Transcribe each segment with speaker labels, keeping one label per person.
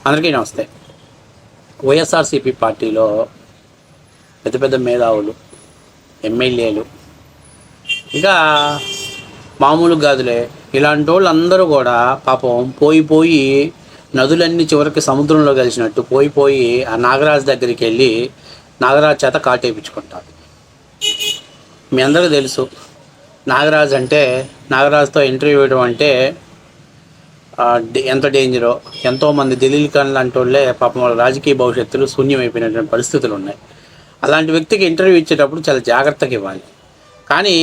Speaker 1: అందరికీ నమస్తే. వైఎస్ఆర్సీపీ పార్టీలో పెద్ద పెద్ద మేధావులు, ఎమ్మెల్యేలు, ఇంకా మామూలు గాదులే ఇలాంటి వాళ్ళు అందరూ కూడా పాపం పోయి నదులన్నీ చివరికి సముద్రంలో కలిసినట్టు పోయి ఆ నాగరాజు దగ్గరికి వెళ్ళి నాగరాజు చేత కాటేపించుకుంటారు. మీ అందరికీ తెలుసు నాగరాజుతో ఇంటర్వ్యూ ఇవ్వడం అంటే ఎంత డేంజరో. ఎంతోమంది దిలీల్ ఖాన్ లాంటి వాళ్ళే పాపం వాళ్ళ రాజకీయ భవిష్యత్తులు శూన్యమైపోయినటువంటి పరిస్థితులు ఉన్నాయి. అలాంటి వ్యక్తికి ఇంటర్వ్యూ ఇచ్చేటప్పుడు చాలా జాగ్రత్తగా ఇవ్వాలి. కానీ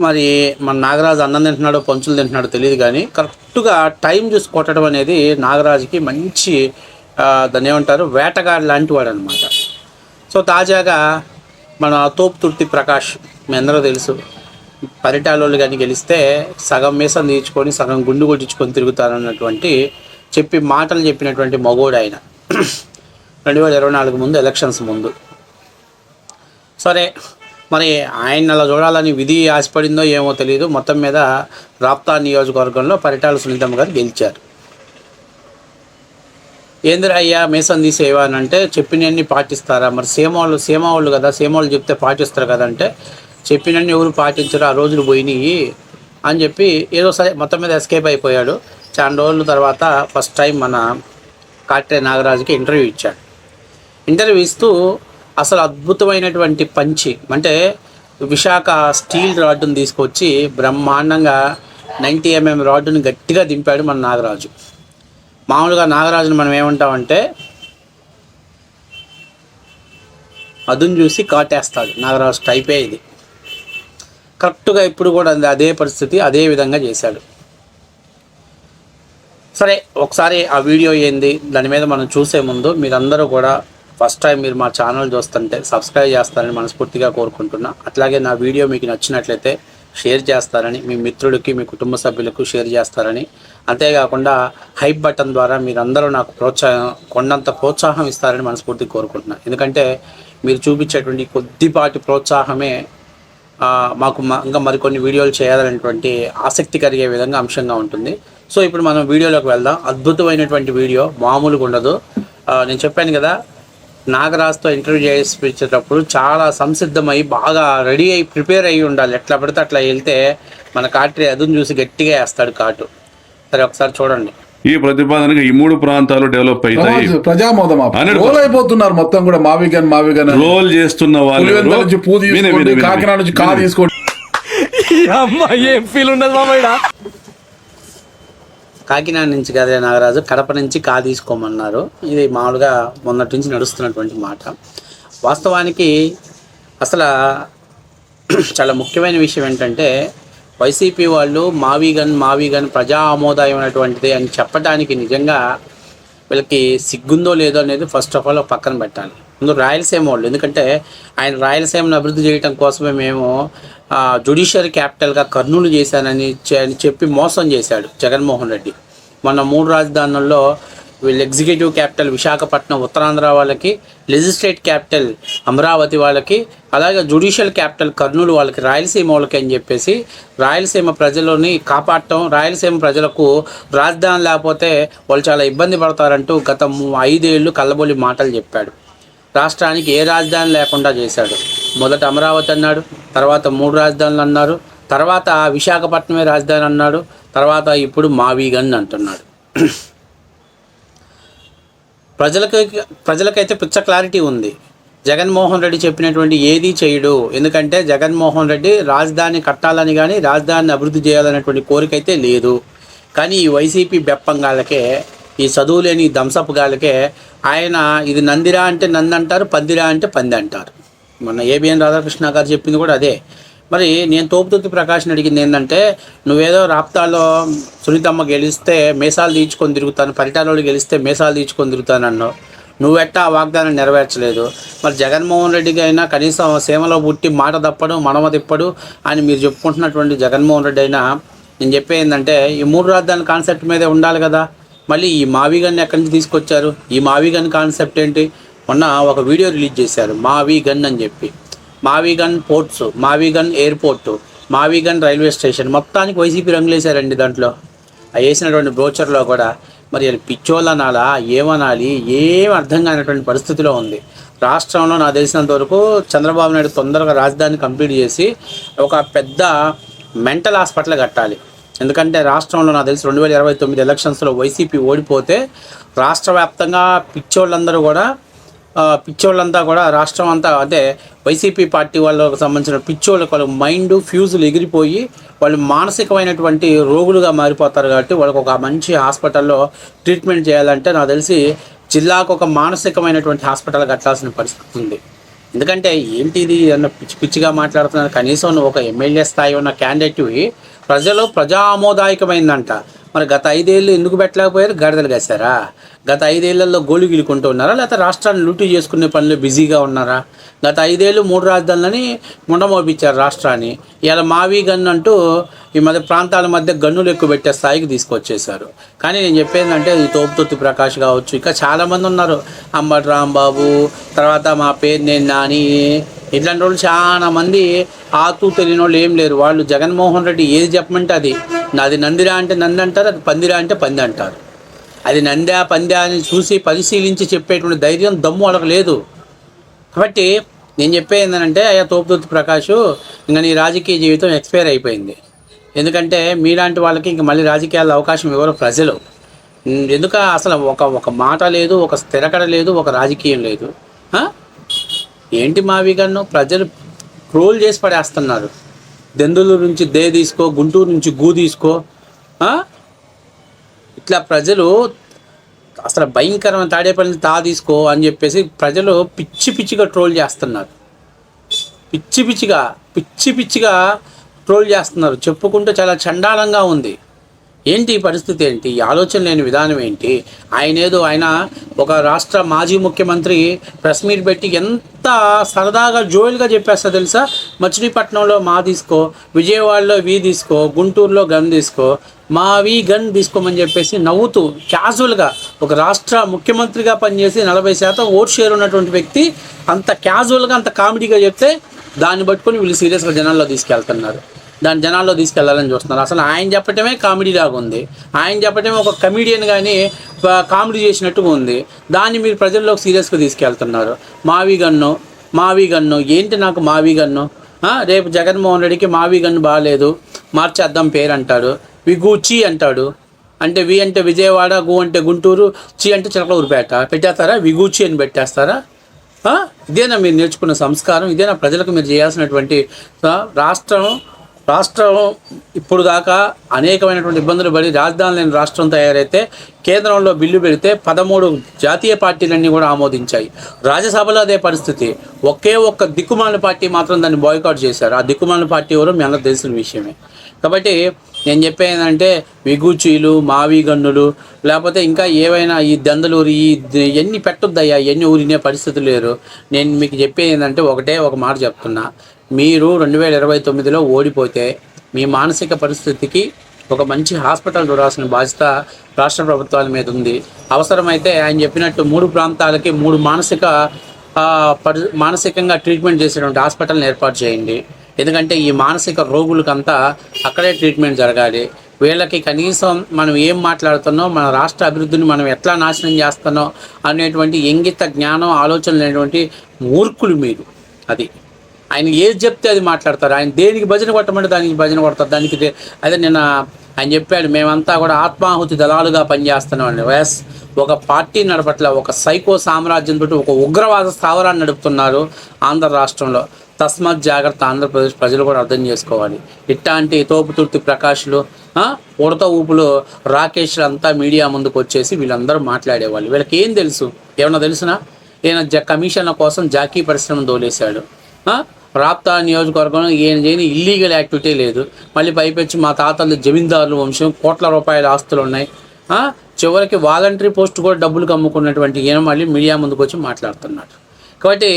Speaker 1: మరి మన నాగరాజు అన్నం తింటున్నాడో పంచులు తింటున్నాడో తెలియదు, కానీ కరెక్ట్గా టైం చూసి కొట్టడం అనేది నాగరాజుకి మంచి దాన్ని ఏమంటారు, వేటగాడు లాంటి వాడు అనమాట. సో తాజాగా మన తోపుతుర్తి ప్రకాష్, మీ అందరూ తెలుసు, పరిటాలోళ్ళు కానీ గెలిస్తే సగం మీసం తీర్చుకొని సగం గుండు కొట్టించుకొని తిరుగుతారన్నటువంటి మాటలు చెప్పినటువంటి మగోడు ఆయన 2024 ముందు, ఎలక్షన్స్ ముందు. సరే, మరి ఆయన అలా చూడాలని విధి ఆశపడిందో ఏమో తెలియదు. మొత్తం మీద రాప్తా నియోజకవర్గంలో పరిటాల సునీతమ్మ గారు గెలిచారు. ఏందిరా అయ్యా మీసం తీసేవా అని అంటే, చెప్పినన్ని పాటిస్తారా? మరి సీమావాళ్ళు కదా, సీమావాళ్ళు చెప్తే పాటిస్తారు కదంటే, చెప్పినన్ని ఎవరు పాటించరు, ఆ రోజులు పోయినాయి అని చెప్పి ఏదో సరే మొత్తం మీద ఎస్కేప్ అయిపోయాడు. చాలా రోజుల తర్వాత ఫస్ట్ టైం మన కాట్రే నాగరాజుకి ఇంటర్వ్యూ ఇచ్చాడు. ఇంటర్వ్యూ ఇస్తూ అసలు అద్భుతమైనటువంటి పంచి, అంటే విశాఖ స్టీల్ రాడ్డును తీసుకొచ్చి బ్రహ్మాండంగా 90 mm రాడ్డుని గట్టిగా దింపాడు మన నాగరాజు. మామూలుగా నాగరాజుని మనం ఏమంటామంటే అదును చూసి కాటేస్తాడు, నాగరాజు టైపే ఇది. కరెక్ట్గా ఇప్పుడు కూడా అదే పరిస్థితి, అదే విధంగా చేశాడు. సరే, ఒకసారి ఆ వీడియో ఏంది దాని మీద మనం చూసే ముందు మీరందరూ కూడా ఫస్ట్ టైం మీరు మా ఛానల్ చూస్తుంటే సబ్స్క్రైబ్ చేస్తారని మనస్ఫూర్తిగా కోరుకుంటున్నా. అట్లాగే నా వీడియో మీకు నచ్చినట్లయితే షేర్ చేస్తారని, మీ మిత్రులకి, మీ కుటుంబ సభ్యులకు షేర్ చేస్తారని, అంతేకాకుండా హైప్ బటన్ ద్వారా మీరందరూ నాకు కొండంత ప్రోత్సాహం ఇస్తారని మనస్ఫూర్తిగా కోరుకుంటున్నాను. ఎందుకంటే మీరు చూపించేటువంటి కొద్దిపాటి ప్రోత్సాహమే మాకు ఇంకా మరికొన్ని వీడియోలు చేయాలనేటువంటి ఆసక్తి కలిగే విధంగా అంశంగా ఉంటుంది. సో ఇప్పుడు మనం వీడియోలోకి వెళ్దాం. అద్భుతమైనటువంటి వీడియో, మామూలుగా ఉండదు. నేను చెప్పాను కదా, నాగరాజుతో ఇంటర్వ్యూ చేయించేటప్పుడు చాలా సంసిద్ధమై బాగా రెడీ అయ్యి ప్రిపేర్ అయ్యి ఉండాలి. ఎట్లా పడితే అట్లా వెళ్తే మన కాట్రీ అదును చూసి గట్టిగా వేస్తాడు కాటు. సరే, ఒకసారి చూడండి.
Speaker 2: ఈ ప్రతిపాదనగా ఈ 3 ప్రాంతాలు డెవలప్ అవుతాయి.
Speaker 3: ప్రజామోదం అయిపోతున్నారు మొత్తం కూడా. మావిగన్
Speaker 2: రోల్ చేస్తున్న వాళ్ళు
Speaker 3: కాకినాడ నుంచి కా తీసుకోండి.
Speaker 1: ఏం ఫీల్ ఉండదు కాకినాడ నుంచి కదా నాగరాజు, కడప నుంచి కా తీసుకోమన్నారు. ఇది మామూలుగా మొన్నటి నుంచి నడుస్తున్నటువంటి మాట. వాస్తవానికి అసలు చాలా ముఖ్యమైన విషయం ఏంటంటే, వైసీపీ వాళ్ళు మావిగన్ ప్రజా ఆమోదమైనటువంటిది అని చెప్పడానికి నిజంగా వీళ్ళకి సిగ్గుందో లేదో అనేది ఫస్ట్ ఆఫ్ ఆల్ పక్కన పెట్టాలి. ముందు రాయలసీమ వాళ్ళు, ఎందుకంటే ఆయన రాయలసీమను అభివృద్ధి చేయడం కోసమే మేము జ్యుడిషియరీ క్యాపిటల్గా కర్నూలు చేశానని చెప్పి మోసం చేశాడు జగన్మోహన్ రెడ్డి. మొన్న 3 రాజధానుల్లో వీళ్ళు ఎగ్జిక్యూటివ్ క్యాపిటల్ విశాఖపట్నం ఉత్తరాంధ్ర వాళ్ళకి, లెజిస్లేటివ్ క్యాపిటల్ అమరావతి వాళ్ళకి, అలాగే జ్యుడిషియల్ క్యాపిటల్ కర్నూలు వాళ్ళకి, రాయలసీమ వాళ్ళకి అని చెప్పేసి రాయలసీమ ప్రజలని కాపాడటం, రాయలసీమ ప్రజలకు రాజధాని లేకపోతే వాళ్ళు చాలా ఇబ్బంది పడతారంటూ గత 5 ఏళ్ళు కల్లబొల్లి మాటలు చెప్పాడు. రాష్ట్రానికి ఏ రాజధాని లేకుండా చేశాడు. మొదట అమరావతి అన్నాడు, తర్వాత 3 రాజధానులు అన్నారు, తర్వాత విశాఖపట్నమే రాజధాని అన్నాడు, తర్వాత ఇప్పుడు మావిగన్ అంటున్నాడు. ప్రజలకైతే పిచ్చ క్లారిటీ ఉంది. జగన్మోహన్ రెడ్డి చెప్పినటువంటి ఏదీ చేయడు. ఎందుకంటే జగన్మోహన్ రెడ్డి రాజధాని కట్టాలని కానీ రాజధానిని అభివృద్ధి చేయాలనేటువంటి కోరిక అయితే లేదు. కానీ ఈ వైసీపీ బెప్పంగాలకే, ఈ చదువు లేని దంసపుగాలకే ఆయన ఇది నందిరా అంటే నంది అంటారు, పందిరా అంటే పంది అంటారు. మొన్న ఏబిఎన్ రాధాకృష్ణ గారు చెప్పింది కూడా అదే. మరి నేను తోపుతుర్తి ప్రకాష్ని అడిగింది ఏంటంటే, నువ్వేదో రాప్తాలో సునీతమ్మ గెలిస్తే మీసాలు తీర్చుకొని తిరుగుతాను, పరిటాలలో గెలిస్తే మీసాలు తీర్చుకొని తిరుగుతాను అన్నావు. నువ్వెట్టా ఆ వాగ్దానం నెరవేర్చలేదు. మరి జగన్మోహన్ రెడ్డికి అయినా కనీసం సీమలో పుట్టి మాట తప్పడు, మడమ తిప్పడు అని మీరు చెప్పుకుంటున్నటువంటి జగన్మోహన్ రెడ్డి అయినా నేను చెప్పేందంటే, ఈ 3 రాజధానుల కాన్సెప్ట్ మీదే ఉండాలి కదా. మళ్ళీ ఈ మావిగన్ ఎక్కడి నుంచి తీసుకొచ్చారు? ఈ మావిగన్ కాన్సెప్ట్ ఏంటి? మొన్న ఒక వీడియో రిలీజ్ చేశారు, మావిగన్ అని చెప్పి. మావిగన్ పోర్ట్స్, మావిగన్ ఎయిర్పోర్టు, మావిగన్ రైల్వే స్టేషన్, మొత్తానికి వైసీపీ రంగులేశారండి. దాంట్లో వేసినటువంటి బ్రోచర్లో కూడా మరి అది పిచ్చోళ్ళు అనాలా, ఏమనాలి, ఏం అర్థం కానటువంటి పరిస్థితిలో ఉంది రాష్ట్రంలో. నాకు తెలిసినంత వరకు చంద్రబాబు నాయుడు తొందరగా రాజధాని కంప్లీట్ చేసి ఒక పెద్ద మెంటల్ హాస్పిటల్ కట్టాలి. ఎందుకంటే రాష్ట్రంలో నాకు తెలిసి 2029 ఎలక్షన్స్లో వైసీపీ ఓడిపోతే రాష్ట్ర వ్యాప్తంగా పిచ్చోళ్ళంతా కూడా రాష్ట్రం అంతా, అంటే వైసీపీ పార్టీ వాళ్ళకు సంబంధించిన పిచ్చోళ్ళ మైండ్ ఫ్యూజులు ఎగిరిపోయి వాళ్ళు మానసికమైనటువంటి రోగులుగా మారిపోతారు. కాబట్టి వాళ్ళకు ఒక మంచి హాస్పిటల్లో ట్రీట్మెంట్ చేయాలంటే నాకు తెలిసి జిల్లాకు ఒక మానసికమైనటువంటి హాస్పిటల్ కట్టాల్సిన పరిస్థితి ఉంది. ఎందుకంటే ఏంటి ఇది అన్న పిచ్చిగా మాట్లాడుతున్నారు. కనీసం నువ్వు ఒక ఎమ్మెల్యే స్థాయి ఉన్న క్యాండిడేట్వి ప్రజా ఆమోదాయకమైందంట. మరి గత 5 ఏళ్ళు ఎందుకు పెట్టలేకపోయారు? గాడిదలు కాశారా? గత 5 ఏళ్లలో గోళ్ళు గిలుకుంటూ ఉన్నారా, లేకపోతే రాష్ట్రాన్ని లూటీ చేసుకునే పనిలో బిజీగా ఉన్నారా? గత 5 ఏళ్ళు 3 రాజధానులని ముండమోపించారు రాష్ట్రాన్ని. ఇలా మావి గన్ను అంటూ ఈ మధ్య ప్రాంతాల మధ్య గన్నులు ఎక్కువ పెట్టే స్థాయికి తీసుకొచ్చేసారు. కానీ నేను చెప్పేందంటే ఈ తోపుతుర్తి ప్రకాష్ కావచ్చు, ఇంకా చాలామంది ఉన్నారు, అంబటి రాంబాబు, తర్వాత మా పేరు నేను నాని, ఇట్లాంటి వాళ్ళు చాలా మంది ఆతూ తెలియని వాళ్ళు ఏం లేరు. వాళ్ళు జగన్మోహన్ రెడ్డి ఏది చెప్పమంటే అది, అది నందిరా అంటే నంది అంటారు, అది పందిరా అంటే పంది అంటారు. అది నందా పందా అని చూసి పరిశీలించి చెప్పేటువంటి ధైర్యం దమ్ము వాళ్ళకి లేదు. కాబట్టి నేను చెప్పేది ఏంటంటే, అయ్యా తోపుతుర్తి ప్రకాష్, ఇంకా నీ రాజకీయ జీవితం ఎక్స్పైర్ అయిపోయింది. ఎందుకంటే మీలాంటి వాళ్ళకి ఇంక మళ్ళీ రాజకీయాల్లో అవకాశం ఇవ్వరు ప్రజలు. ఎందుక అసలు ఒక మాట లేదు, ఒక స్థిరకడ లేదు, ఒక రాజకీయం లేదు. ఏంటి మావి గన్ను? ప్రజలు ట్రోల్ చేసి పడేస్తున్నారు. దెందులూరు నుంచి దే తీసుకో, గుంటూరు నుంచి గూ తీసుకో, ఇట్లా ప్రజలు అసలు భయంకరమైన తాడేపల్లి తా తీసుకో అని చెప్పేసి ప్రజలు పిచ్చిగా ట్రోల్ చేస్తున్నారు. పిచ్చిగా ట్రోల్ చేస్తున్నారు. చెప్పుకుంటే చాలా చండాలంగా ఉంది. ఏంటి ఈ పరిస్థితి? ఏంటి ఈ ఆలోచన లేని విధానం? ఏంటి? ఆయన ఒక రాష్ట్ర మాజీ ముఖ్యమంత్రి ప్రెస్ మీట్ పెట్టి ఎంత సరదాగా జోయిల్గా చెప్పేస్తా తెలుసా? మచిలీపట్నంలో మా తీసుకో, విజయవాడలో వి తీసుకో, గుంటూరులో గన్ తీసుకో, మావి గన్ తీసుకోమని చెప్పేసి నవ్వుతూ క్యాజువల్గా ఒక రాష్ట్ర ముఖ్యమంత్రిగా పనిచేసి 40% ఓట్ షేర్ ఉన్నటువంటి వ్యక్తి అంత క్యాజువల్గా అంత కామెడీగా చెప్తే దాన్ని పట్టుకొని వీళ్ళు సీరియస్గా జనాల్లో తీసుకెళ్తున్నారు. దాన్ని జనాల్లో తీసుకెళ్లాలని చూస్తున్నారు. అసలు ఆయన చెప్పటమే కామెడీ లాగా ఉంది. ఆయన చెప్పటమే ఒక కమెడియన్ కానీ కామెడీ చేసినట్టుగా ఉంది. దాన్ని మీరు ప్రజల్లోకి సీరియస్గా తీసుకెళ్తున్నారు. మావి గన్ను ఏంటి? నాకు మావి గన్ను రేపు జగన్మోహన్ రెడ్డికి మావి గన్ను బాగాలేదు, మార్చేద్దాం పేరు అంటాడు. విగూచి అంటాడు. అంటే వి అంటే విజయవాడ, గు అంటే గుంటూరు, చి అంటే చిలకలూరుపేట పెట్టేస్తారా? విగూచి అని పెట్టేస్తారా? ఇదేనా మీరు నేర్చుకున్న సంస్కారం? ఇదేనా ప్రజలకు మీరు చేయాల్సినటువంటి? రాష్ట్రం ఇప్పుడు దాకా అనేకమైనటువంటి ఇబ్బందులు పడి రాజధాని లేని రాష్ట్రం తయారైతే కేంద్రంలో బిల్లు పెడితే 13 జాతీయ పార్టీలన్నీ కూడా ఆమోదించాయి. రాజ్యసభలో అదే పరిస్థితి. ఒక్క దిక్కుమాలిన పార్టీ మాత్రం దాన్ని బాయ్కాట్ చేశారు. ఆ దిక్కుమాలిన పార్టీ ఎవరో మీ అందరూ తెలిసిన విషయమే. కాబట్టి నేను చెప్పేదంటే విగూచీలు, మావి గన్నులు, లేకపోతే ఇంకా ఏవైనా ఈ దెందలూరి ఎన్ని పెట్టొద్దయ్యా, ఎన్ని ఊరినే పరిస్థితులు లేరు. నేను మీకు చెప్పేది ఏంటంటే ఒక మాట చెప్తున్నా. మీరు 2029లో ఓడిపోతే మీ మానసిక పరిస్థితికి ఒక మంచి హాస్పిటల్ చూడాల్సిన బాధ్యత రాష్ట్ర ప్రభుత్వాల మీద ఉంది. అవసరమైతే ఆయన చెప్పినట్టు 3 ప్రాంతాలకి 3 మానసికంగా ట్రీట్మెంట్ చేసేటువంటి హాస్పిటల్ని ఏర్పాటు చేయండి. ఎందుకంటే ఈ మానసిక రోగులకంతా అక్కడే ట్రీట్మెంట్ జరగాలి. వీళ్ళకి కనీసం మనం ఏం మాట్లాడుతున్నాం, మన రాష్ట్ర అభివృద్ధిని మనం ఎట్లా నాశనం చేస్తున్నాం అనేటువంటి ఇంగిత జ్ఞానం, ఆలోచన లేనటువంటి మూర్ఖులు మీరు. అది ఆయన ఏది చెప్తే అది మాట్లాడతారు. ఆయన దేనికి భజన కొట్టమంటే దానికి భజన కొడతారు. దానికి అదే నిన్న ఆయన చెప్పాడు, మేమంతా కూడా ఆత్మాహుతి దళాలుగా పనిచేస్తున్నాం అండి. ఒక పార్టీ నడపట్ల ఒక సైకో సామ్రాజ్యంతో ఒక ఉగ్రవాద స్థావరాన్ని నడుపుతున్నారు ఆంధ్ర రాష్ట్రంలో. తస్మాత్ జాగ్రత్త, ఆంధ్రప్రదేశ్ ప్రజలు కూడా అర్థం చేసుకోవాలి. ఇట్లాంటి తోపుతుర్తి ప్రకాష్లు, ఉడత ఊపులు రాకేష్లు అంతా మీడియా ముందుకు వచ్చేసి వీళ్ళందరూ మాట్లాడేవాళ్ళు. వీళ్ళకి ఏం తెలుసు? ఏమన్నా తెలుసునా? ఈయన కమిషన్ల కోసం జాకీ పరిశ్రమను దోలేశాడు. రాప్తా నియోజకవర్గంలో ఈయన చేయని ఇల్లీగల్ యాక్టివిటీ లేదు. మళ్ళీ పైపెచ్చి మా తాతలు జమీందారుల వంశం, కోట్ల రూపాయల ఆస్తులు ఉన్నాయి. చివరికి వాలంటరీ పోస్ట్ కూడా డబ్బులు కమ్ముకున్నటువంటి ఈయన మళ్ళీ మీడియా ముందుకు వచ్చి మాట్లాడుతున్నాడు. కాబట్టి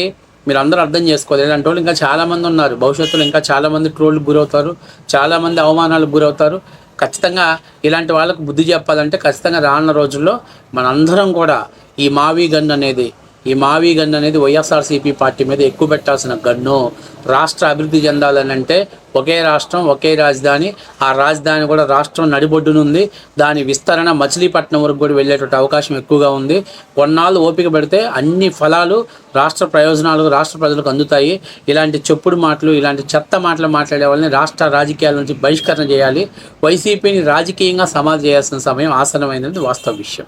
Speaker 1: మీరు అందరూ అర్థం చేసుకోవాలి. ఇలాంటి వాళ్ళు ఇంకా చాలామంది ఉన్నారు. భవిష్యత్తులో ఇంకా చాలామంది ట్రోల్కి గురవుతారు, చాలామంది అవమానాలకు గురవుతారు. ఖచ్చితంగా ఇలాంటి వాళ్ళకు బుద్ధి చెప్పాలంటే ఖచ్చితంగా రానున్న రోజుల్లో మనందరం కూడా ఈ మావి గన్ అనేది ఈ మావీ గన్ను అనేది వైఎస్ఆర్సీపీ పార్టీ మీద ఎక్కువ పెట్టాల్సిన గన్ను. రాష్ట్ర అభివృద్ధి చెందాలని అంటే ఒకే రాష్ట్రం ఒకే రాజధాని, ఆ రాజధాని కూడా రాష్ట్రం నడిబొడ్డునుంది. దాని విస్తరణ మచిలీపట్నం వరకు కూడా వెళ్ళేటువంటి అవకాశం ఎక్కువగా ఉంది. కొన్నాళ్ళు ఓపిక పెడితే అన్ని ఫలాలు రాష్ట్ర ప్రయోజనాలు రాష్ట్ర ప్రజలకు అందుతాయి. ఇలాంటి చెప్పుడు మాటలు, ఇలాంటి చెత్త మాటలు మాట్లాడే వాళ్ళని రాష్ట్ర రాజకీయాల నుంచి బహిష్కరణ చేయాలి. వైసీపీని రాజకీయంగా సమాధి చేయాల్సిన సమయం ఆసన్నమైనది వాస్తవ విషయం.